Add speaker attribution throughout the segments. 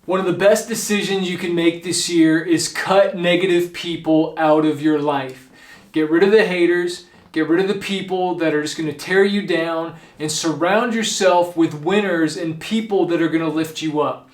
Speaker 1: One of the best decisions you can make this year is cut negative people out of your life. Get rid of the haters, get rid of the people that are just going to tear you down, and surround yourself with winners and people that are going to lift you up.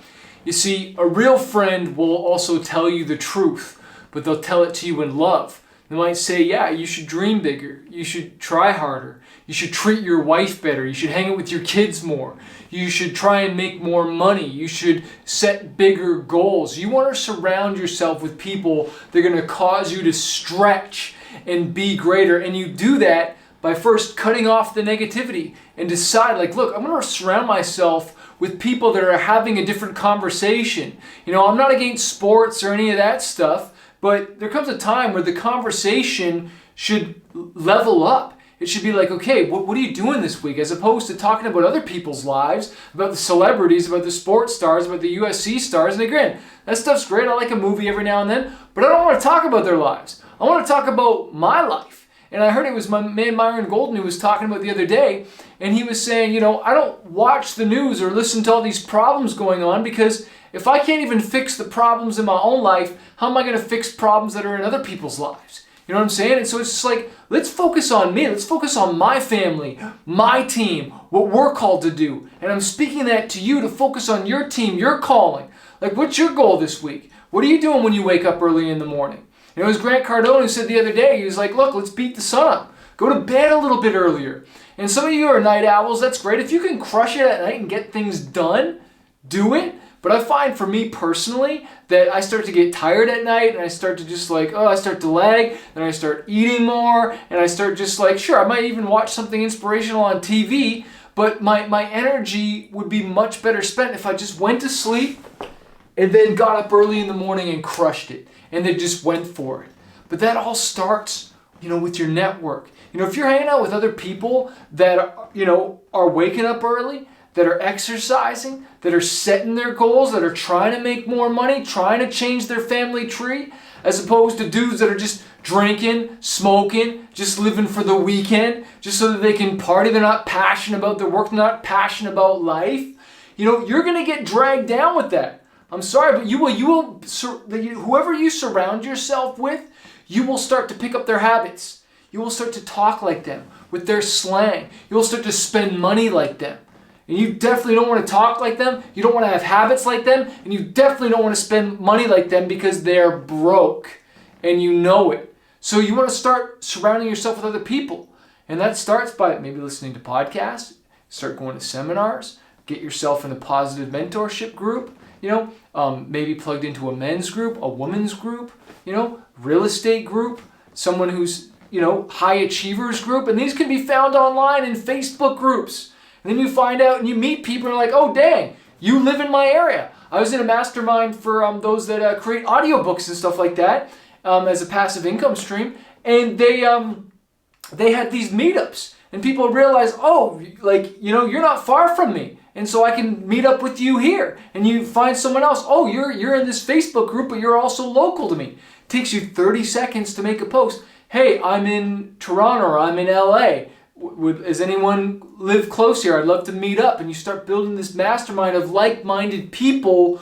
Speaker 1: You see, a real friend will also tell you the truth, but they'll tell it to you in love. They might say, yeah, you should dream bigger. You should try harder. You should treat your wife better. You should hang out with your kids more. You should try and make more money. You should set bigger goals. You want to surround yourself with people that are going to cause you to stretch and be greater. And you do that by first cutting off the negativity and decide, like, look, I'm going to surround myself with people that are having a different conversation. You know, I'm not against sports or any of that stuff. But there comes a time where the conversation should level up. It should be like, okay, what are you doing this week? As opposed to talking about other people's lives, about the celebrities, about the sports stars, about the USC stars. And again, that stuff's great. I like a movie every now and then. But I don't want to talk about their lives. I want to talk about my life. And I heard it was my man Myron Golden who was talking about the other day. And he was saying, you know, I don't watch the news or listen to all these problems going on because if I can't even fix the problems in my own life, how am I going to fix problems that are in other people's lives? You know what I'm saying? And so it's just like, let's focus on me. Let's focus on my family, my team, what we're called to do. And I'm speaking that to you to focus on your team, your calling. Like, what's your goal this week? What are you doing when you wake up early in the morning? You know, it was Grant Cardone who said the other day, he was like, look, let's beat the sun up. Go to bed a little bit earlier. And some of you are night owls. That's great. If you can crush it at night and get things done, do it. But I find for me personally that I start to get tired at night and I start to just like, I start to lag, then I start eating more, and I start just like, sure, I might even watch something inspirational on TV, but my energy would be much better spent if I just went to sleep and then got up early in the morning and crushed it and then just went for it. But that all starts, you know, with your network. You know, if you're hanging out with other people that, you know, are waking up early, that are exercising, that are setting their goals, that are trying to make more money, trying to change their family tree, as opposed to dudes that are just drinking, smoking, just living for the weekend, just so that they can party. They're not passionate about their work, they're not passionate about life. You know, you're going to get dragged down with that. I'm sorry, but whoever you surround yourself with, you will start to pick up their habits. You will start to talk like them, with their slang. You will start to spend money like them. And you definitely don't want to talk like them. You don't want to have habits like them. And you definitely don't want to spend money like them because they're broke. And you know it. So you want to start surrounding yourself with other people. And that starts by maybe listening to podcasts. Start going to seminars. Get yourself in a positive mentorship group. You know, maybe plugged into a men's group, a women's group. You know, real estate group. Someone who's, you know, high achievers group. And these can be found online in Facebook groups. And then you find out and you meet people and you're like, oh, dang, you live in my area. I was in a mastermind for those that create audiobooks and stuff like that as a passive income stream. And they had these meetups. And people realize, oh, like, you know, you're not far from me. And so I can meet up with you here. And you find someone else. Oh, you're in this Facebook group, but you're also local to me. It takes you 30 seconds to make a post. Hey, I'm in Toronto or I'm in LA. Does anyone live close here? I'd love to meet up. And you start building this mastermind of like-minded people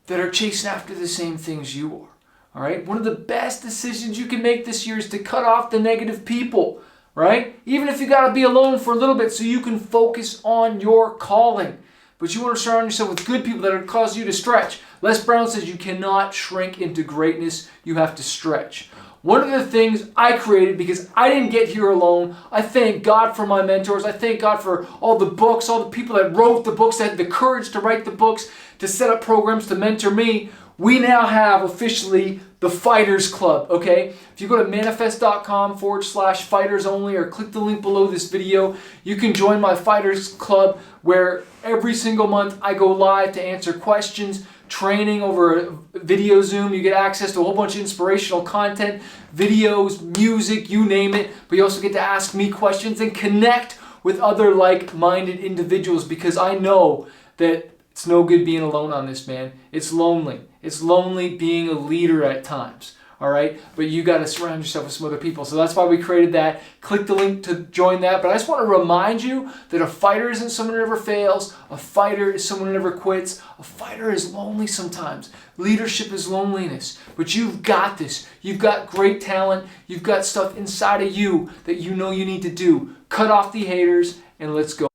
Speaker 1: that are chasing after the same things you are. All right? One of the best decisions you can make this year is to cut off the negative people. Right? Even if you got to be alone for a little bit so you can focus on your calling. But you want to surround yourself with good people that are cause you to stretch. Les Brown says you cannot shrink into greatness. You have to stretch. One of the things I created, because I didn't get here alone, I thank God for my mentors. I thank God for all the books, all the people that wrote the books, that had the courage to write the books, to set up programs to mentor me. We now have officially the Fighters Club, okay? If you go to manifest.com/fighters only or click the link below this video, you can join my Fighters Club where every single month I go live to answer questions, training over video Zoom. You get access to a whole bunch of inspirational content, videos, music, you name it. But you also get to ask me questions and connect with other like-minded individuals because I know that it's no good being alone on this, man. It's lonely. It's lonely being a leader at times. all right? But you got to surround yourself with some other people. So that's why we created that. Click the link to join that. But I just want to remind you that a fighter isn't someone who never fails. A fighter is someone who never quits. A fighter is lonely sometimes. Leadership is loneliness. But you've got this. You've got great talent. You've got stuff inside of you that you know you need to do. Cut off the haters and let's go.